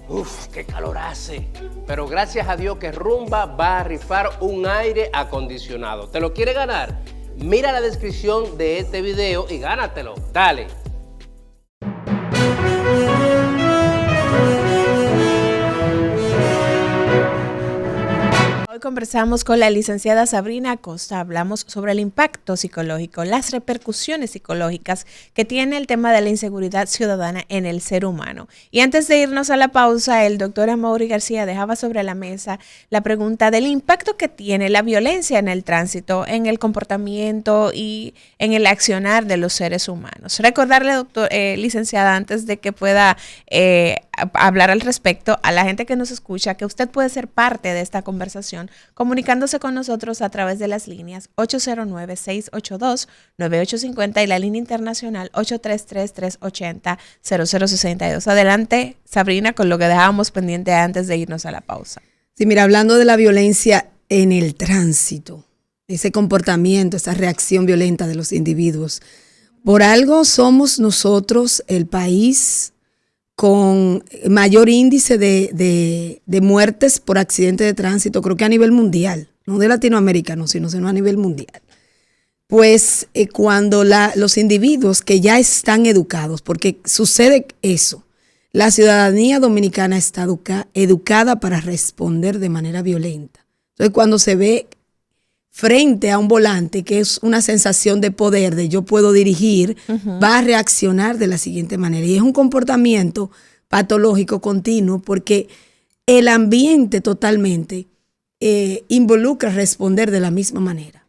Uf, qué calor hace. Pero gracias a Dios que Rumba va a rifar un aire acondicionado. ¿Te lo quiere ganar? Mira la descripción de este video y gánatelo. Dale. Hoy conversamos con la licenciada Sabrina Acosta, hablamos sobre el impacto psicológico, las repercusiones psicológicas que tiene el tema de la inseguridad ciudadana en el ser humano. Y antes de irnos a la pausa, el doctor Amaury García dejaba sobre la mesa la pregunta del impacto que tiene la violencia en el tránsito, en el comportamiento y en el accionar de los seres humanos. Recordarle, licenciada, antes de que pueda hablar al respecto, a la gente que nos escucha, que usted puede ser parte de esta conversación comunicándose con nosotros a través de las líneas 809-682-9850 y la línea internacional 833-380-0062. Adelante, Sabrina, con lo que dejábamos pendiente antes de irnos a la pausa. Sí, mira, hablando de la violencia en el tránsito, ese comportamiento, esa reacción violenta de los individuos, por algo somos nosotros el país con mayor índice de muertes por accidente de tránsito, creo que a nivel mundial, no de Latinoamérica, sino a nivel mundial. Pues cuando los individuos que ya están educados, porque sucede eso, la ciudadanía dominicana está educada para responder de manera violenta. Entonces cuando se ve frente a un volante, que es una sensación de poder, de yo puedo dirigir, va a reaccionar de la siguiente manera. Y es un comportamiento patológico continuo porque el ambiente totalmente involucra responder de la misma manera.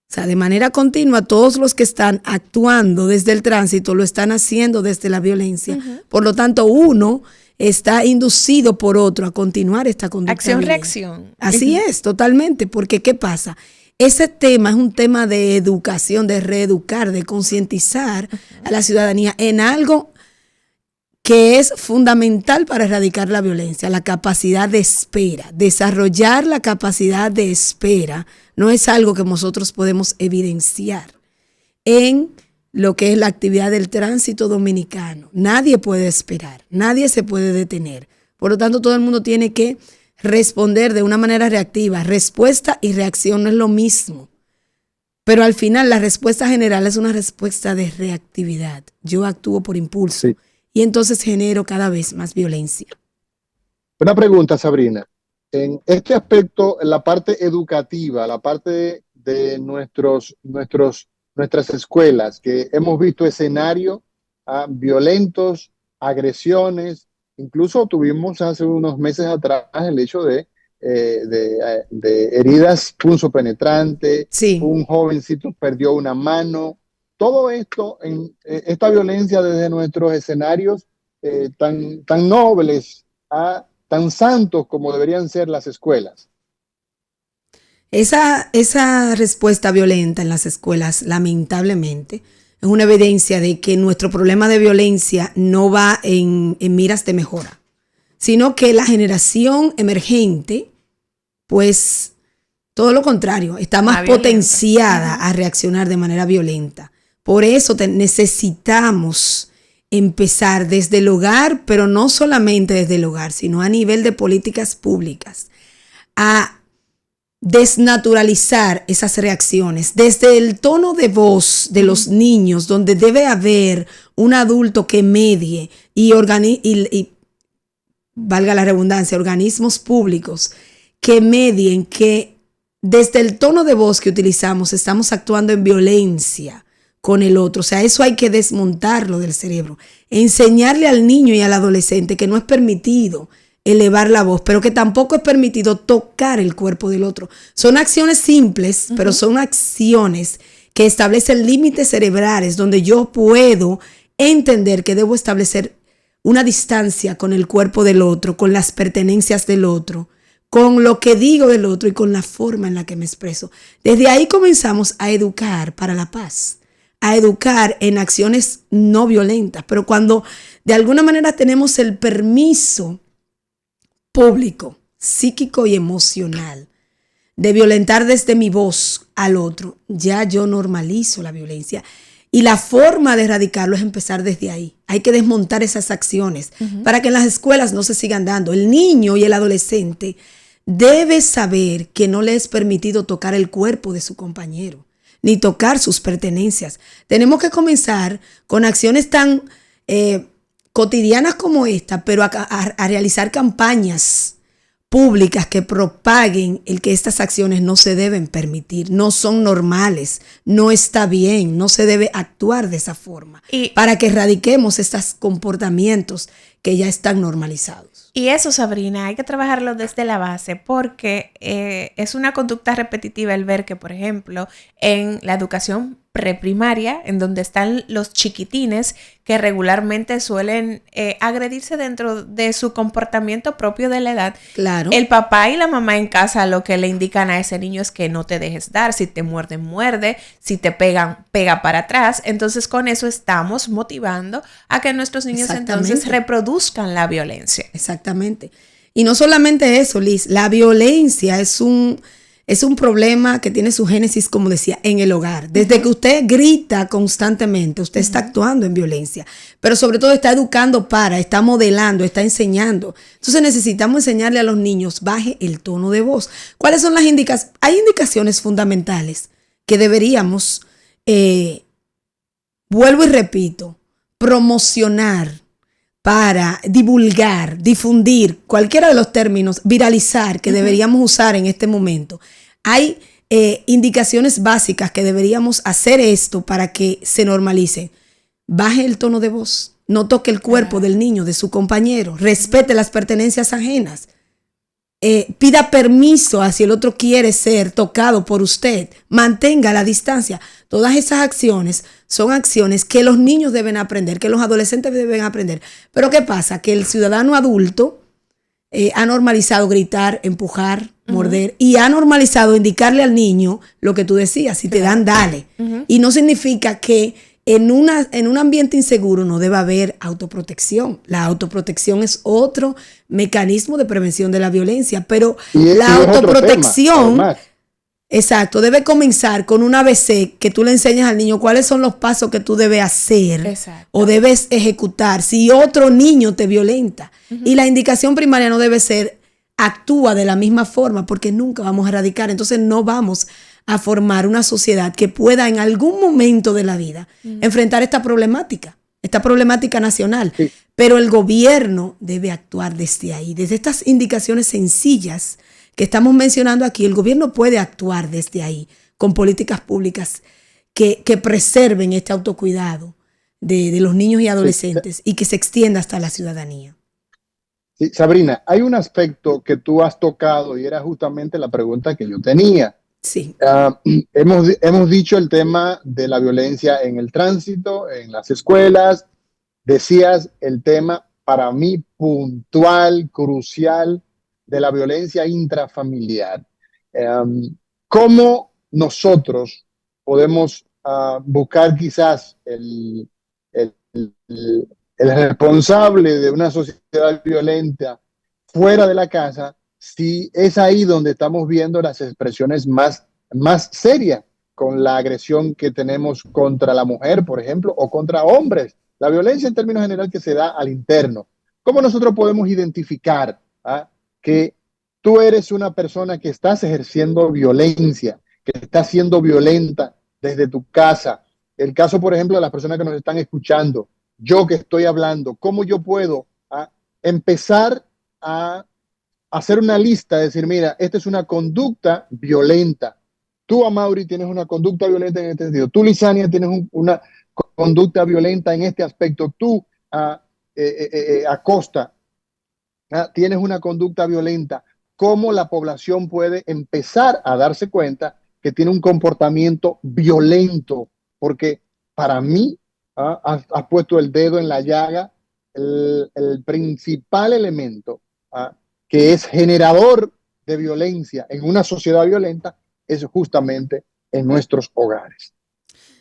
O sea, de manera continua, todos los que están actuando desde el tránsito lo están haciendo desde la violencia. Por lo tanto, uno está inducido por otro a continuar esta conducta. Acción-reacción. Así es, totalmente, porque ¿qué pasa? Ese tema es un tema de educación, de reeducar, de concientizar a la ciudadanía en algo que es fundamental para erradicar la violencia, la capacidad de espera. Desarrollar la capacidad de espera no es algo que nosotros podemos evidenciar en lo que es la actividad del tránsito dominicano. Nadie puede esperar, nadie se puede detener. Por lo tanto, todo el mundo tiene que responder de una manera reactiva. Respuesta y reacción no es lo mismo. Pero al final la respuesta general es una respuesta de reactividad. Yo actúo por impulso y entonces genero cada vez más violencia. Una pregunta, Sabrina. En este aspecto, en la parte educativa, la parte de nuestras escuelas, que hemos visto escenarios violentos, agresiones, incluso tuvimos hace unos meses atrás el hecho de heridas punzopenetrantes, un jovencito perdió una mano. Todo esto, esta violencia desde nuestros escenarios tan nobles, tan santos como deberían ser las escuelas. Esa respuesta violenta en las escuelas, lamentablemente, es una evidencia de que nuestro problema de violencia no va en miras de mejora, sino que la generación emergente, pues todo lo contrario, está más potenciada a reaccionar de manera violenta. Por eso necesitamos empezar desde el hogar, pero no solamente desde el hogar, sino a nivel de políticas públicas, a desnaturalizar esas reacciones desde el tono de voz de los niños, donde debe haber un adulto que medie y valga la redundancia, organismos públicos que medien, que desde el tono de voz que utilizamos estamos actuando en violencia con el otro. O sea, eso hay que desmontarlo del cerebro, enseñarle al niño y al adolescente que no es permitido elevar la voz, pero que tampoco es permitido tocar el cuerpo del otro. Son acciones simples, pero son acciones que establecen límites cerebrales donde yo puedo entender que debo establecer una distancia con el cuerpo del otro, con las pertenencias del otro, con lo que digo del otro y con la forma en la que me expreso. Desde ahí comenzamos a educar para la paz, a educar en acciones no violentas, pero cuando de alguna manera tenemos el permiso público, psíquico y emocional de violentar desde mi voz al otro, ya yo normalizo la violencia. Y la forma de erradicarlo es empezar desde ahí. Hay que desmontar esas acciones para que en las escuelas no se sigan dando. El niño y el adolescente debe saber que no le es permitido tocar el cuerpo de su compañero, ni tocar sus pertenencias. Tenemos que comenzar con acciones tan cotidianas como esta, pero a realizar campañas públicas que propaguen el que estas acciones no se deben permitir, no son normales, no está bien, no se debe actuar de esa forma, para que erradiquemos estos comportamientos que ya están normalizados. Y eso, Sabrina, hay que trabajarlo desde la base porque es una conducta repetitiva el ver que, por ejemplo, en la educación preprimaria, en donde están los chiquitines que regularmente suelen agredirse dentro de su comportamiento propio de la edad. Claro. El papá y la mamá en casa lo que le indican a ese niño es que no te dejes dar. Si te muerden, muerde. Si te pegan, pega para atrás. Entonces, con eso estamos motivando a que nuestros niños entonces reproduzcan la violencia. Exactamente. Y no solamente eso, Liz, la violencia es un problema que tiene su génesis, como decía, en el hogar. Desde que usted grita constantemente, usted está actuando en violencia, pero sobre todo está educando está modelando, está enseñando. Entonces necesitamos enseñarle a los niños, baje el tono de voz. ¿Cuáles son las indicaciones? Hay indicaciones fundamentales que deberíamos, vuelvo y repito, promocionar, para divulgar, difundir, cualquiera de los términos, viralizar que deberíamos usar en este momento. Hay indicaciones básicas que deberíamos hacer esto para que se normalice. Baje el tono de voz, no toque el cuerpo del niño, de su compañero, respete las pertenencias ajenas. Pida permiso a si el otro quiere ser tocado por usted, mantenga la distancia. Todas esas acciones son acciones que los niños deben aprender, que los adolescentes deben aprender. Pero ¿qué pasa? Que el ciudadano adulto ha normalizado gritar, empujar, morder, y ha normalizado indicarle al niño lo que tú decías, si te dan, dale. Y no significa que en un ambiente inseguro no debe haber autoprotección. La autoprotección es otro mecanismo de prevención de la violencia, pero la autoprotección, exacto, debe comenzar con un ABC que tú le enseñas al niño cuáles son los pasos que tú debes hacer o debes ejecutar si otro niño te violenta. Y la indicación primaria no debe ser actúa de la misma forma, porque nunca vamos a erradicar. Entonces no vamos a formar una sociedad que pueda en algún momento de la vida enfrentar esta problemática nacional. Sí. Pero el gobierno debe actuar desde ahí, desde estas indicaciones sencillas que estamos mencionando aquí. El gobierno puede actuar desde ahí con políticas públicas que preserven este autocuidado de los niños y adolescentes y que se extienda hasta la ciudadanía. Sí, Sabrina, hay un aspecto que tú has tocado y era justamente la pregunta que yo tenía. Sí. Hemos dicho el tema de la violencia en el tránsito, en las escuelas. Decías el tema, para mí, puntual, crucial, de la violencia intrafamiliar. ¿Cómo nosotros podemos buscar quizás el responsable de una sociedad violenta fuera de la casa, si es ahí donde estamos viendo las expresiones más serias con la agresión que tenemos contra la mujer, por ejemplo, o contra hombres? La violencia en términos general que se da al interno. ¿Cómo nosotros podemos identificar que tú eres una persona que estás ejerciendo violencia, que está siendo violenta desde tu casa? El caso, por ejemplo, de las personas que nos están escuchando, yo que estoy hablando, ¿cómo yo puedo empezar a hacer una lista, decir, mira, esta es una conducta violenta? Tú, Amaury, tienes una conducta violenta en este sentido. Tú, Lizania, tienes una conducta violenta en este aspecto. Tú, Acosta, tienes una conducta violenta. ¿Cómo la población puede empezar a darse cuenta que tiene un comportamiento violento? Porque para mí, has puesto el dedo en la llaga. El principal elemento que es generador de violencia en una sociedad violenta es justamente en nuestros hogares.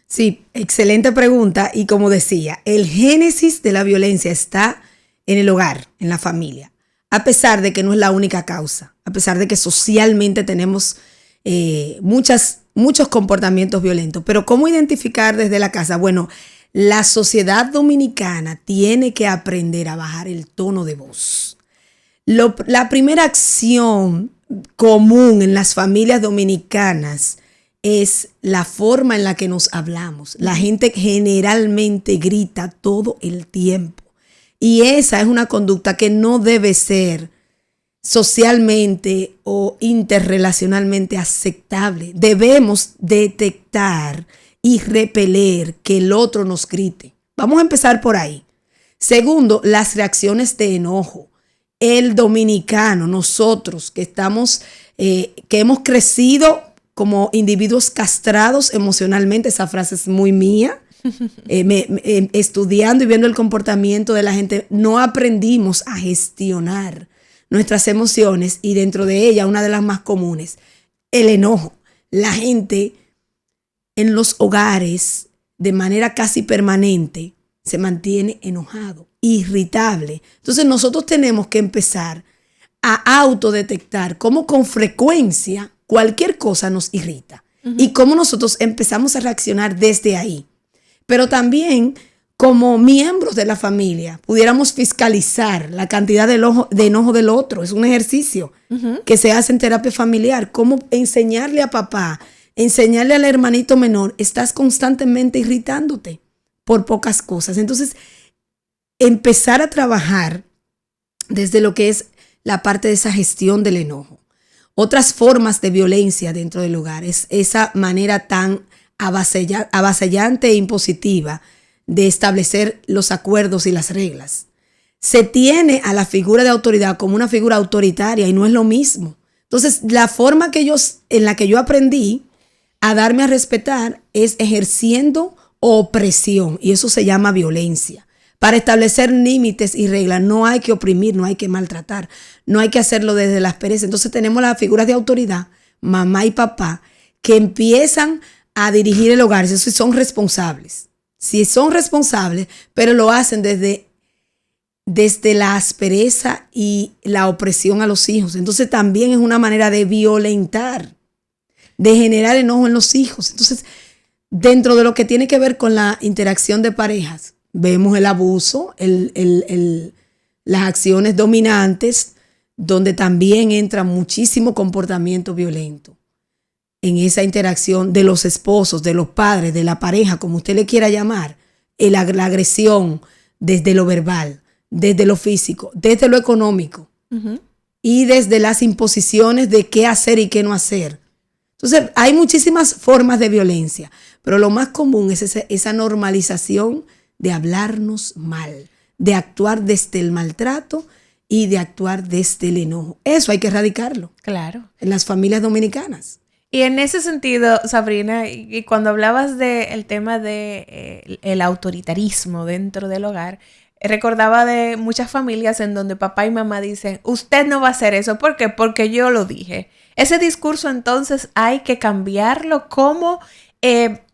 Sí, excelente pregunta. Y como decía, el génesis de la violencia está en el hogar, en la familia, a pesar de que no es la única causa, a pesar de que socialmente tenemos muchas muchos comportamientos violentos. Pero ¿cómo identificar desde la casa? Bueno, la sociedad dominicana tiene que aprender a bajar el tono de voz. La primera acción común en las familias dominicanas es la forma en la que nos hablamos. La gente generalmente grita todo el tiempo. Y esa es una conducta que no debe ser socialmente o interrelacionalmente aceptable. Debemos detectar y repeler que el otro nos grite. Vamos a empezar por ahí. Segundo, las reacciones de enojo. El dominicano, nosotros que hemos crecido como individuos castrados emocionalmente, esa frase es muy mía, estudiando y viendo el comportamiento de la gente, no aprendimos a gestionar nuestras emociones, y dentro de ella, una de las más comunes, el enojo. La gente en los hogares, de manera casi permanente, se mantiene enojado, irritable. Entonces nosotros tenemos que empezar a autodetectar cómo con frecuencia cualquier cosa nos irrita y cómo nosotros empezamos a reaccionar desde ahí. Pero también, como miembros de la familia, pudiéramos fiscalizar la cantidad de enojo del otro. Es un ejercicio que se hace en terapia familiar. Cómo enseñarle a papá, enseñarle al hermanito menor, estás constantemente irritándote por pocas cosas. Entonces, empezar a trabajar desde lo que es la parte de esa gestión del enojo. Otras formas de violencia dentro del hogar es esa manera tan avasallante e impositiva de establecer los acuerdos y las reglas. Se tiene a la figura de autoridad como una figura autoritaria y no es lo mismo. Entonces, la forma en la que yo aprendí a darme a respetar es ejerciendo opresión, y eso se llama violencia. Para establecer límites y reglas no hay que oprimir, no hay que maltratar, no hay que hacerlo desde la aspereza. Entonces tenemos las figuras de autoridad, mamá y papá, que empiezan a dirigir el hogar. Eso sí, son responsables. Sí, son responsables, pero lo hacen desde la aspereza y la opresión a los hijos. Entonces también es una manera de violentar, de generar enojo en los hijos. Entonces, dentro de lo que tiene que ver con la interacción de parejas, vemos el abuso, las acciones dominantes, donde también entra muchísimo comportamiento violento en esa interacción de los esposos, de los padres, de la pareja, como usted le quiera llamar, la agresión desde lo verbal, desde lo físico, desde lo económico y desde las imposiciones de qué hacer y qué no hacer. Entonces, hay muchísimas formas de violencia, pero lo más común es esa normalización de hablarnos mal, de actuar desde el maltrato y de actuar desde el enojo. Eso hay que erradicarlo. Claro. En las familias dominicanas. Y en ese sentido, Sabrina, y cuando hablabas del tema de el autoritarismo dentro del hogar, recordaba de muchas familias en donde papá y mamá dicen, usted no va a hacer eso. ¿Por qué? Porque yo lo dije. Ese discurso entonces hay que cambiarlo. ¿Cómo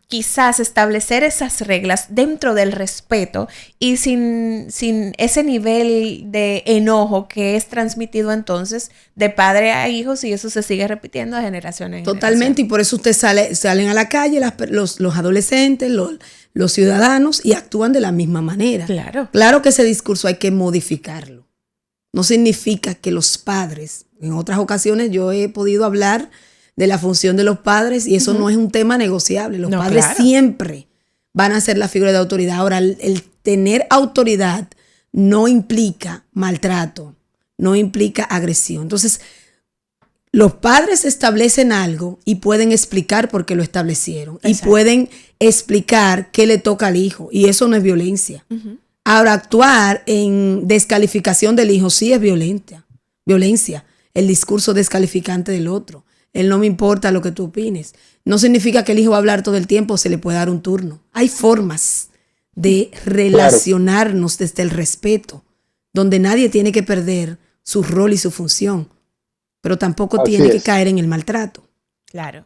quizás establecer esas reglas dentro del respeto y sin ese nivel de enojo que es transmitido entonces de padre a hijos, y eso se sigue repitiendo de generación en Totalmente, generación? Y por eso salen a la calle los adolescentes, los ciudadanos, y actúan de la misma manera. Claro que ese discurso hay que modificarlo. No significa que los padres, en otras ocasiones yo he podido hablar de la función de los padres, y eso no es un tema negociable. Los padres siempre van a ser la figura de autoridad. Ahora, el tener autoridad no implica maltrato, no implica agresión. Entonces, los padres establecen algo y pueden explicar por qué lo establecieron. Exacto. Y pueden explicar qué le toca al hijo, y eso no es violencia. Ahora, actuar en descalificación del hijo sí es violencia. El discurso descalificante del otro. Él no me importa lo que tú opines. No significa que el hijo va a hablar todo el tiempo, se le puede dar un turno. Hay formas de relacionarnos desde el respeto, donde nadie tiene que perder su rol y su función, pero tampoco tiene que caer en el maltrato. Claro.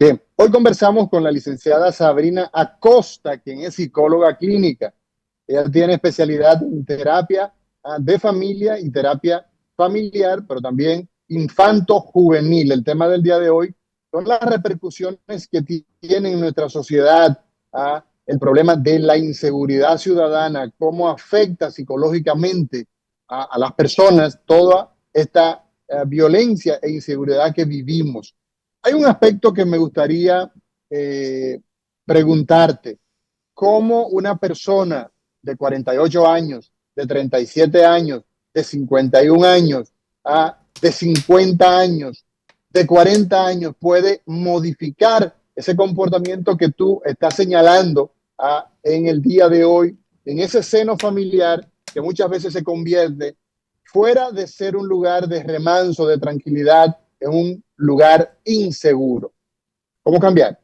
Bien, hoy conversamos con la licenciada Sabrina Acosta, quien es psicóloga clínica. Ella tiene especialidad en terapia de familia y terapia familiar, pero también infanto-juvenil. El tema del día de hoy son las repercusiones que tiene en nuestra sociedad el problema de la inseguridad ciudadana, cómo afecta psicológicamente a las personas toda esta violencia e inseguridad que vivimos. Hay un aspecto que me gustaría preguntarte. ¿Cómo una persona de 48 años, de 37 años, de 51 años, de 50 años, de 40 años puede modificar ese comportamiento que tú estás señalando en el día de hoy, en ese seno familiar que muchas veces se convierte, fuera de ser un lugar de remanso, de tranquilidad, en un lugar inseguro? ¿Cómo cambiar?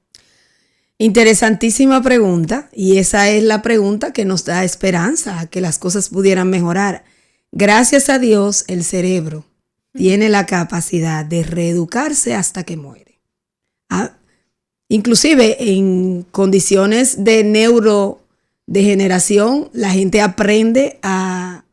Interesantísima pregunta, y esa es la pregunta que nos da esperanza a que las cosas pudieran mejorar. Gracias a Dios, el cerebro tiene la capacidad de reeducarse hasta que muere. Inclusive en condiciones de neurodegeneración, la gente aprende a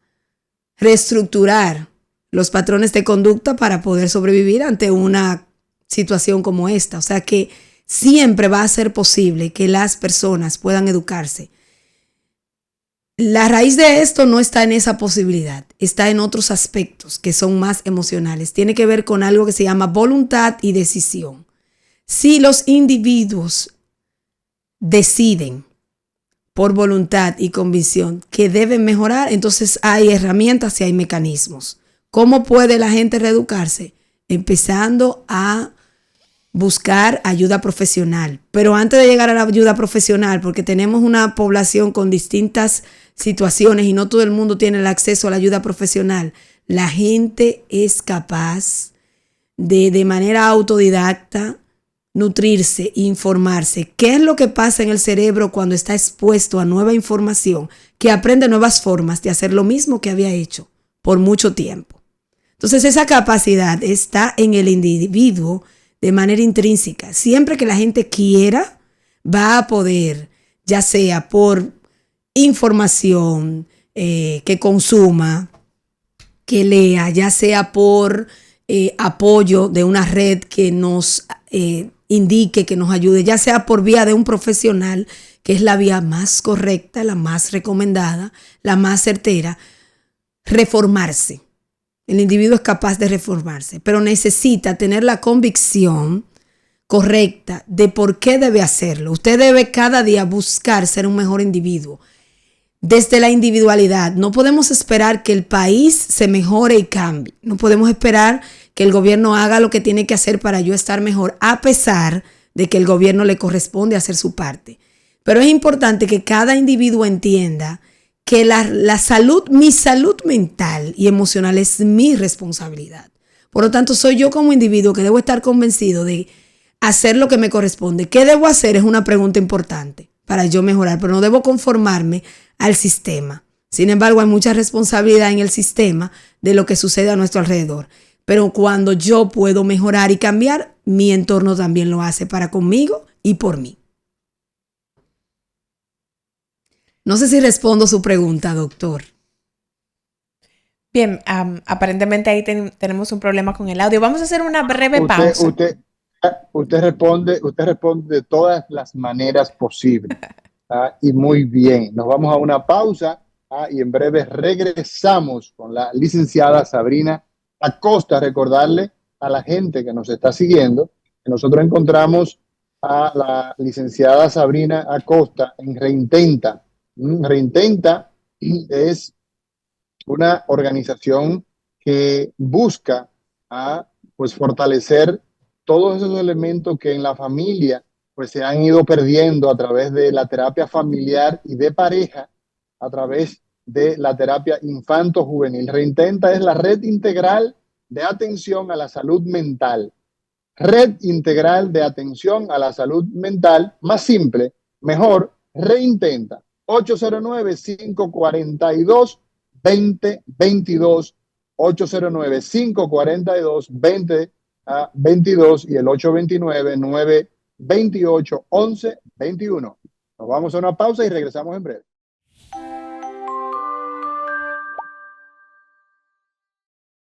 reestructurar los patrones de conducta para poder sobrevivir ante una situación como esta. O sea que siempre va a ser posible que las personas puedan educarse. La raíz de esto no está en esa posibilidad, está en otros aspectos que son más emocionales. Tiene que ver con algo que se llama voluntad y decisión. Si los individuos deciden por voluntad y convicción que deben mejorar, entonces hay herramientas y hay mecanismos. ¿Cómo puede la gente reeducarse? Empezando a buscar ayuda profesional. Pero antes de llegar a la ayuda profesional, porque tenemos una población con distintas situaciones y no todo el mundo tiene el acceso a la ayuda profesional, la gente es capaz de manera autodidacta, nutrirse, informarse. ¿Qué es lo que pasa en el cerebro cuando está expuesto a nueva información? Que aprende nuevas formas de hacer lo mismo que había hecho por mucho tiempo. Entonces esa capacidad está en el individuo de manera intrínseca. Siempre que la gente quiera, va a poder, ya sea por información que consuma, que lea, ya sea por apoyo de una red que nos indique, que nos ayude, ya sea por vía de un profesional, que es la vía más correcta, la más recomendada, la más certera, reformarse. El individuo es capaz de reformarse, pero necesita tener la convicción correcta de por qué debe hacerlo. Usted debe cada día buscar ser un mejor individuo. Desde la individualidad, no podemos esperar que el país se mejore y cambie. No podemos esperar que el gobierno haga lo que tiene que hacer para yo estar mejor, a pesar de que el gobierno le corresponde hacer su parte. Pero es importante que cada individuo entienda que la salud, mi salud mental y emocional es mi responsabilidad. Por lo tanto, soy yo como individuo que debo estar convencido de hacer lo que me corresponde. ¿Qué debo hacer? Es una pregunta importante para yo mejorar, pero no debo conformarme al sistema. Sin embargo, hay mucha responsabilidad en el sistema de lo que sucede a nuestro alrededor. Pero cuando yo puedo mejorar y cambiar, mi entorno también lo hace para conmigo y por mí. No sé si respondo su pregunta, doctor. Bien, aparentemente ahí tenemos un problema con el audio. Vamos a hacer una breve pausa. Usted responde de todas las maneras posibles. Y muy bien. Nos vamos a una pausa y en breve regresamos con la licenciada Sabrina Acosta. Recordarle a la gente que nos está siguiendo que nosotros encontramos a la licenciada Sabrina Acosta en Reintenta. Reintenta es una organización que busca pues fortalecer todos esos elementos que en la familia pues se han ido perdiendo a través de la terapia familiar y de pareja, a través de la terapia infanto-juvenil. Reintenta es la red integral de atención a la salud mental. Red integral de atención a la salud mental, más simple, mejor, Reintenta. 809-542-2022, 809-542-2022 y el 829-928-1121. Nos vamos a una pausa y regresamos en breve.